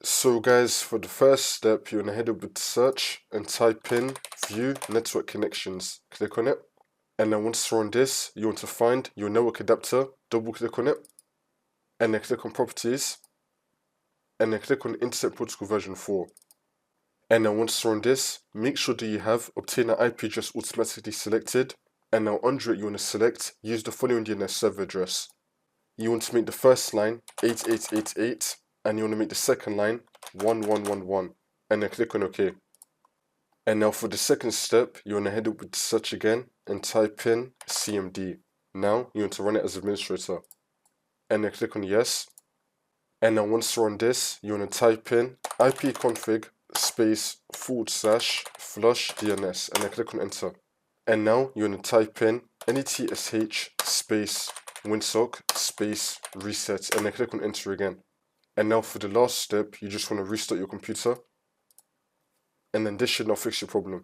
So guys, for the first step, you want to head over to search and type in view network connections. Click on it. And then once you're on this, you want to find your network adapter, double click on it, and then click on properties, and then click on Internet Protocol version 4. And then once you're on this, make sure that you have obtain an IP address automatically selected, and now under it you want to select use the following DNS server address. You want to make the first line 8888, and you want to make the second line 1111, and then click on OK. And now for the second step, you want to head over to search again and type in CMD. Now you want to run it as administrator, and then click on yes. And now once you're on this, you want to type in ipconfig space / flush DNS, and then click on enter. And now you want to type in netsh space winsock space reset, and then click on enter again. And now for the last step, you just want to restart your computer, and then this should now fix your problem.